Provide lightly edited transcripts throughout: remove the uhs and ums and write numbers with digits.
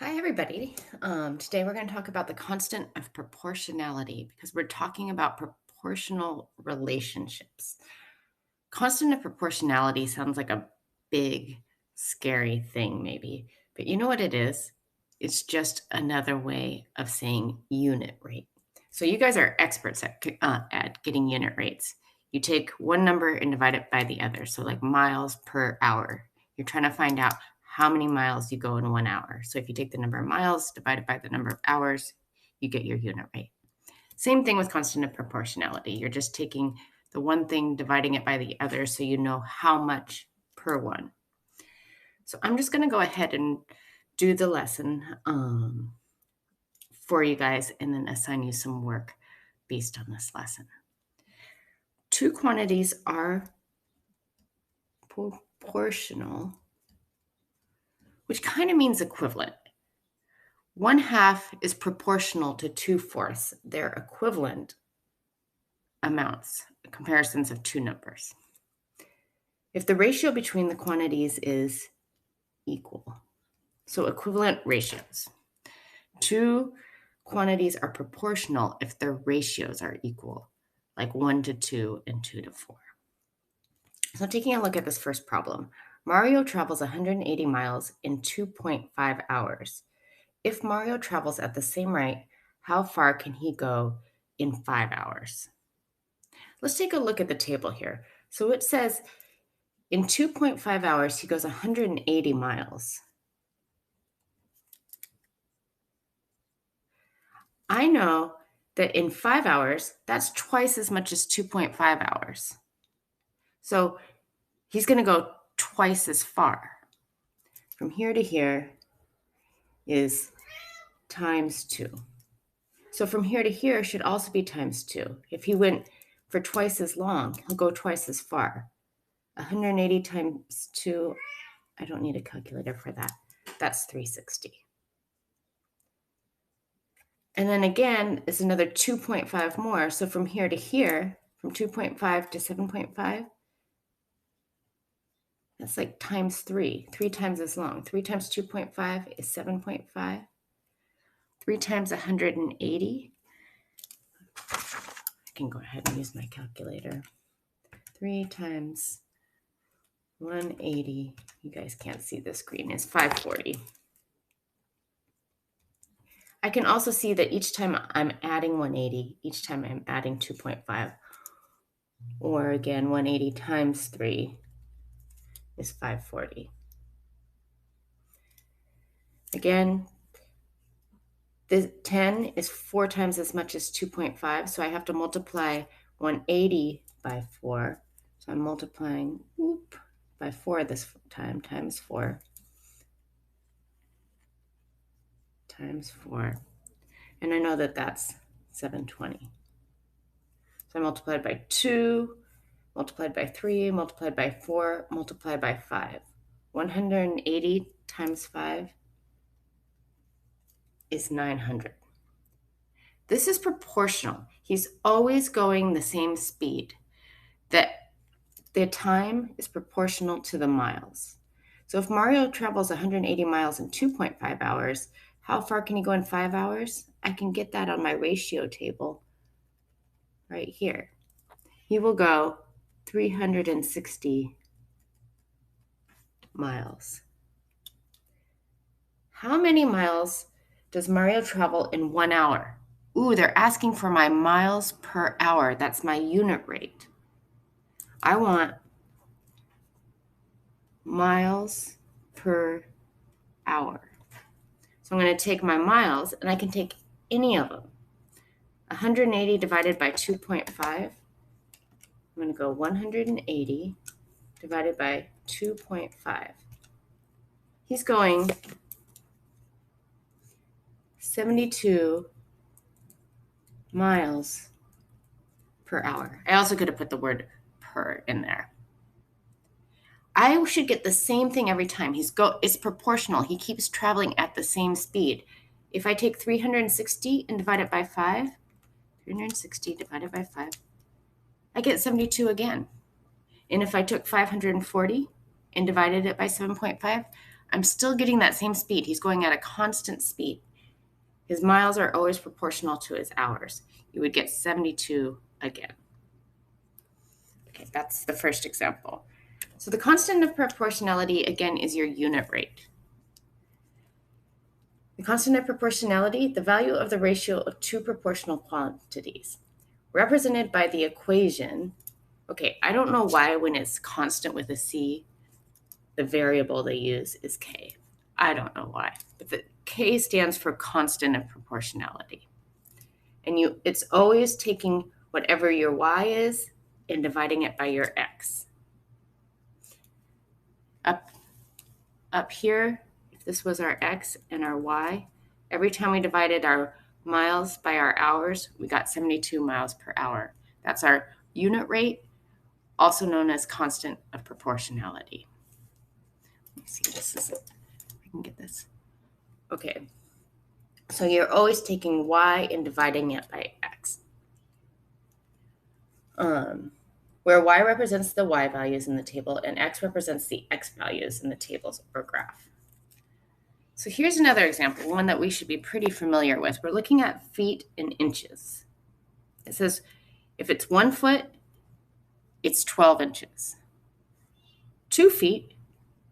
Hi, everybody. Today we're going to talk about the constant of proportionality because we're talking about proportional relationships. Constant of proportionality sounds like a big, scary thing, maybe, but you know what it is? It's just another way of saying unit rate. So you guys are experts at getting unit rates. You take one number and divide it by the other. So, like miles per hour. You're trying to find out how many miles you go in 1 hour. So, if you take the number of miles divided by the number of hours, you get your unit rate. Same thing with constant of proportionality. You're just taking the one thing, dividing it by the other, so you know how much per one. So I'm just going to go ahead and do the lesson for you guys and then assign you some work based on this lesson. Two quantities are proportional, which kind of means equivalent. 1/2 is proportional to 2/4. They're equivalent amounts, comparisons of two numbers. If the ratio between the quantities is equal, so equivalent ratios, two quantities are proportional if their ratios are equal, like 1 to 2 and 2 to 4. So taking a look at this first problem, Mario travels 180 miles in 2.5 hours. If Mario travels at the same rate, how far can he go in 5 hours? Let's take a look at the table here. So it says in 2.5 hours, he goes 180 miles. I know that in 5 hours, that's twice as much as 2.5 hours. So he's going to go twice as far. From here to here is times 2. So from here to here should also be times 2. If he went for twice as long, he'll go twice as far. 180 times 2, I don't need a calculator for that. That's 360. And then again, it's another 2.5 more. So from here to here, from 2.5 to 7.5, that's like times 3 times as long. 3 times 2.5 is 7.5. 3 times 180. I can go ahead and use my calculator. 3 times 180, you guys can't see the screen, is 540. I can also see that each time I'm adding 180, each time I'm adding 2.5, or again, 180 times 3 is 540. Again, the 10 is 4 times as much as 2.5, so I have to multiply 180 by 4. So I'm multiplying by 4 this time, times 4. Times 4. And I know that that's 720. So I multiplied by 2, multiplied by 3, multiplied by 4, multiplied by 5. 180 times 5 is 900. This is proportional. He's always going the same speed. That the time is proportional to the miles. So if Mario travels 180 miles in 2.5 hours, how far can he go in 5 hours? I can get that on my ratio table right here. He will go 360 miles. How many miles does Mario travel in 1 hour? Ooh, they're asking for my miles per hour. That's my unit rate. I want miles per hour. So I'm going to take my miles, and I can take any of them. 180 divided by 2.5. I'm going to go 180 divided by 2.5. He's going 72 miles per hour. I also could have put the word per in there. I should get the same thing every time. It's proportional. He keeps traveling at the same speed. If I take 360 and divide it by 5, 360 divided by 5, I get 72 again. And if I took 540 and divided it by 7.5, I'm still getting that same speed. He's going at a constant speed. His miles are always proportional to his hours. You would get 72 again. Okay, that's the first example. So the constant of proportionality, again, is your unit rate. The constant of proportionality, the value of the ratio of two proportional quantities, represented by the equation. Okay, I don't know why when it's constant with a C, the variable they use is K. I don't know why, but the K stands for constant of proportionality. And it's always taking whatever your Y is and dividing it by your X. Up here, if this was our X and our Y, every time we divided our miles by our hours, we got 72 miles per hour. That's our unit rate, also known as constant of proportionality. Let me see, I can get this. Okay, so you're always taking Y and dividing it by X. Where Y represents the Y values in the table and X represents the X values in the tables or graph. So here's another example, one that we should be pretty familiar with. We're looking at feet and inches. It says if it's 1 foot, it's 12 inches. 2 feet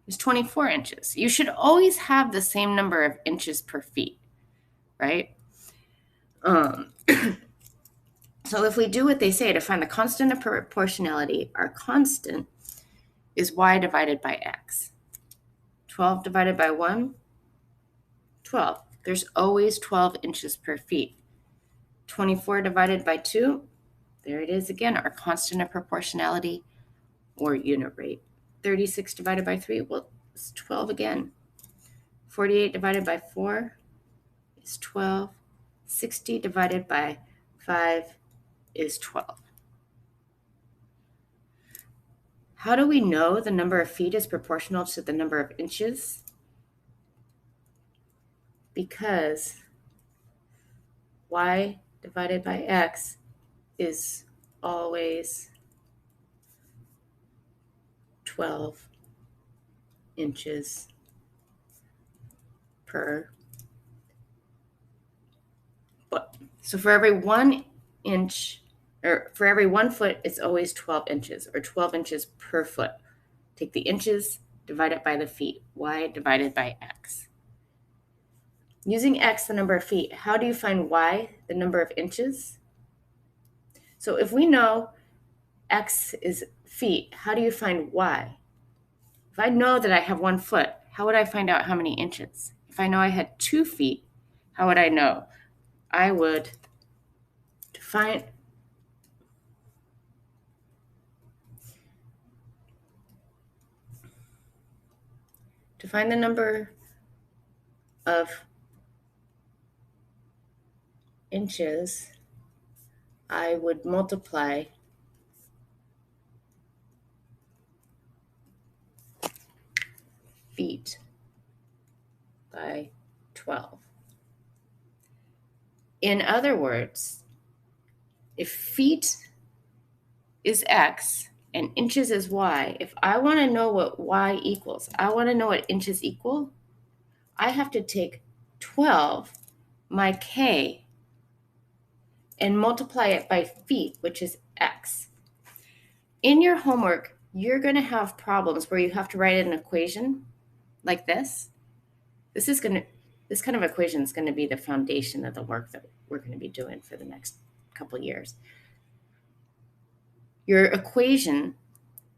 is 24 inches. You should always have the same number of inches per feet, right? So if we do what they say to find the constant of proportionality, our constant is Y divided by X. 12 divided by 1, 12. There's always 12 inches per feet. 24 divided by 2, there it is again, our constant of proportionality or unit rate. 36 divided by 3, well, it's 12 again. 48 divided by 4 is 12. 60 divided by 5 is 12. How do we know the number of feet is proportional to the number of inches? Because Y divided by X is always 12 inches per foot. So for every 1 inch, or for every 1 foot, it's always 12 inches, or 12 inches per foot. Take the inches, divide it by the feet, Y divided by X. Using X, the number of feet, how do you find Y, the number of inches? So if we know X is feet, how do you find Y? If I know that I have 1 foot, how would I find out how many inches? If I know I had 2 feet, how would I know? I would find the number of inches, I would multiply feet by 12. In other words, if feet is X and inches is Y, if I want to know what Y equals, I want to know what inches equal, I have to take 12, my K, and multiply it by feet, which is X. In your homework, you're going to have problems where you have to write an equation like this. This kind of equation is going to be the foundation of the work that we're going to be doing for the next couple years. Your equation,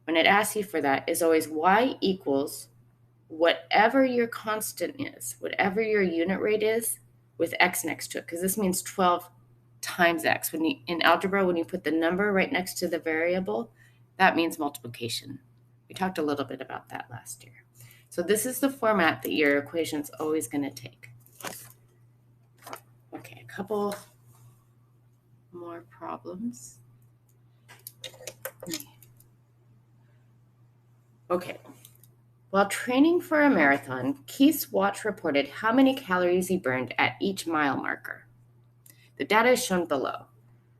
when it asks you for that, is always Y equals whatever your constant is, whatever your unit rate is, with X next to it, because this means 12 times X. In algebra, when you put the number right next to the variable, that means multiplication. We talked a little bit about that last year. So this is the format that your equation's always going to take. Okay, a couple more problems. Okay. While training for a marathon, Keith's watch reported how many calories he burned at each mile marker. The data is shown below.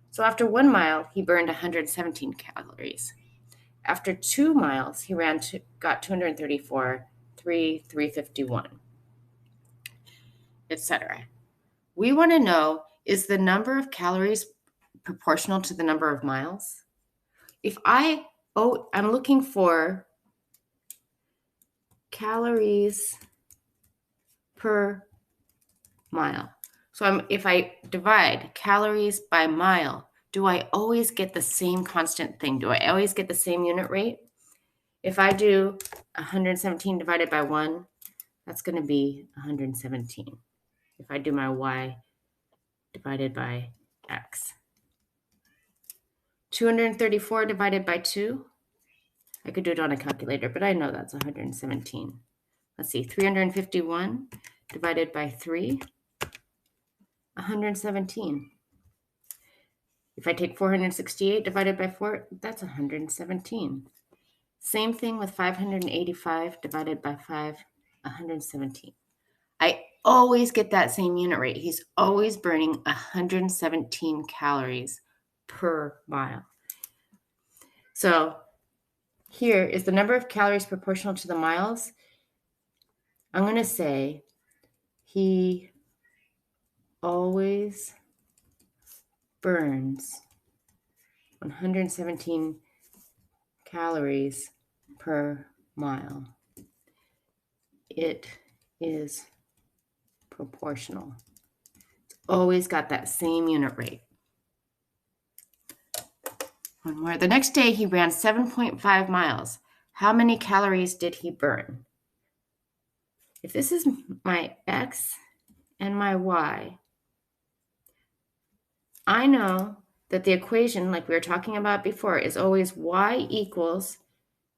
So after 1 mile, he burned 117 calories. After 2 miles, he got 234 351, etc. We want to know, is the number of calories proportional to the number of miles? If I'm looking for calories per mile. So if I divide calories by mile, do I always get the same constant thing? Do I always get the same unit rate? If I do 117 divided by 1, that's going to be 117. If I do my y divided by x. 234 divided by 2, I could do it on a calculator, but I know that's 117. Let's see, 351 divided by 3, 117. If I take 468 divided by 4, that's 117. Same thing with 585 divided by 5, 117. I always get that same unit rate. He's always burning 117 calories per mile. So here is the number of calories proportional to the miles. I'm going to say he always burns 117 calories per mile. It is proportional. It's always got that same unit rate. One more. The next day he ran 7.5 miles. How many calories did he burn? If this is my x and my y, I know that the equation, like we were talking about before, is always y equals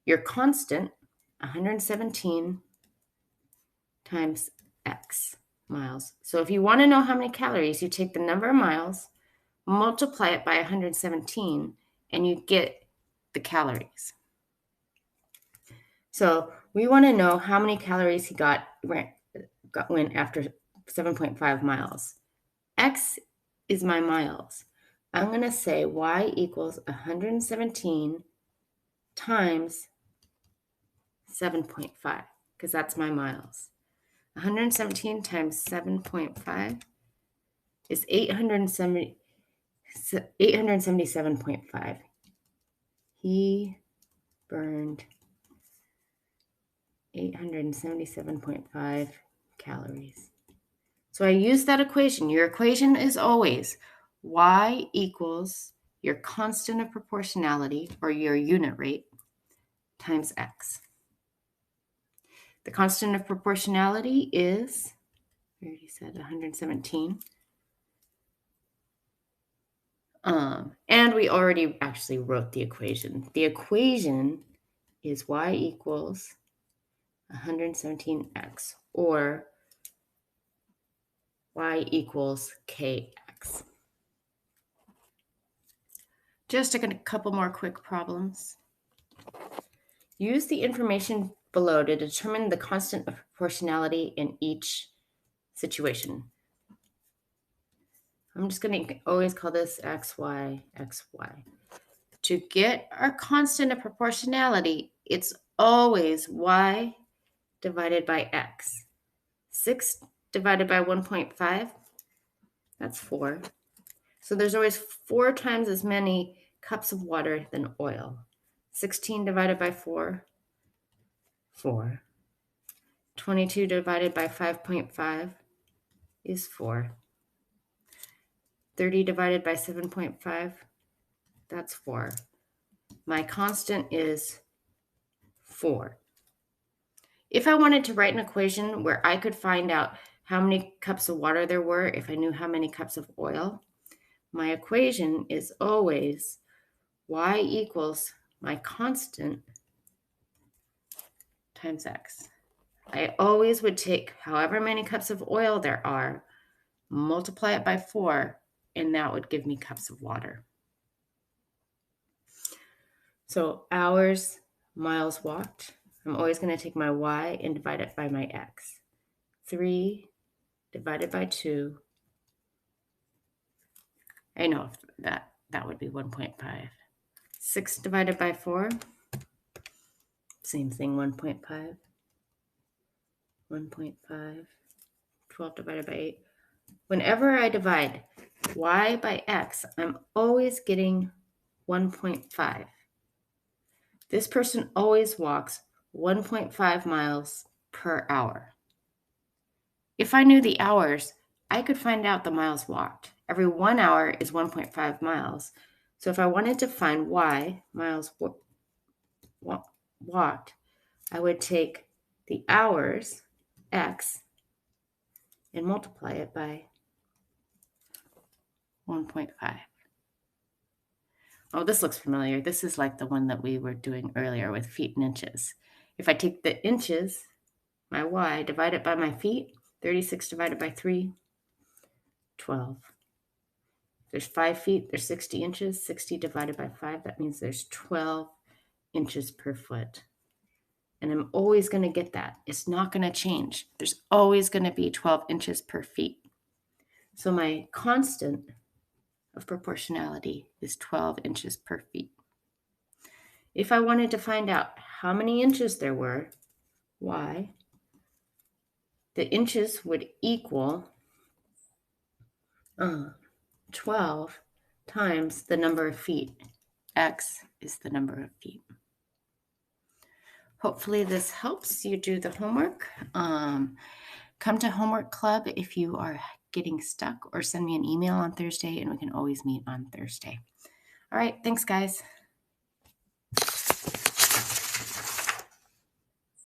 your constant, 117, times x miles. So if you want to know how many calories, you take the number of miles, multiply it by 117, and you get the calories. So we want to know how many calories he went after 7.5 miles. X is my miles. I'm going to say y equals 117 times 7.5, because that's my miles. 117 times 7.5 is 877.5. He burned 877.5 calories. So I use that equation. Your equation is always y equals your constant of proportionality, or your unit rate, times x. The constant of proportionality is, I already said 117. And we already actually wrote the equation. The equation is y equals 117x, or y equals kx. Just a couple more quick problems. Use the information below to determine the constant of proportionality in each situation. I'm just going to always call this xy, xy. To get our constant of proportionality, it's always y divided by x. 6 divided by 1.5, that's 4. So there's always 4 times as many cups of water than oil. 16 divided by 4, 4. 22 divided by 5.5 is 4. 30 divided by 7.5, that's 4. My constant is 4. If I wanted to write an equation where I could find out how many cups of water there were if I knew how many cups of oil, my equation is always y equals my constant times x. I always would take however many cups of oil there are, multiply it by 4, and that would give me cups of water. So hours, miles walked. I'm always going to take my y and divide it by my x. 3 divided by 2. I know that would be 1.5. 6 divided by 4. Same thing, 1.5. 1.5, 12 divided by 8. Whenever I divide y by x, I'm always getting 1.5. This person always walks 1.5 miles per hour. If I knew the hours, I could find out the miles walked. Every 1 hour is 1.5 miles. So if I wanted to find y, miles walked, I would take the hours, x, and multiply it by 1.5. Oh, this looks familiar. This is like the one that we were doing earlier with feet and inches. If I take the inches, my y, divide it by my feet, 36 divided by 3, 12. There's 5 feet, there's 60 inches. 60 divided by 5, that means there's 12 inches per foot. And I'm always going to get that. It's not going to change. There's always going to be 12 inches per feet. So my constant of proportionality is 12 inches per feet. If I wanted to find out how many inches there were, y, the inches would equal 12 times the number of feet. X is the number of feet. Hopefully this helps you do the homework. Come to Homework Club if you are getting stuck, or send me an email on Thursday, and we can always meet on Thursday. All right, thanks, guys.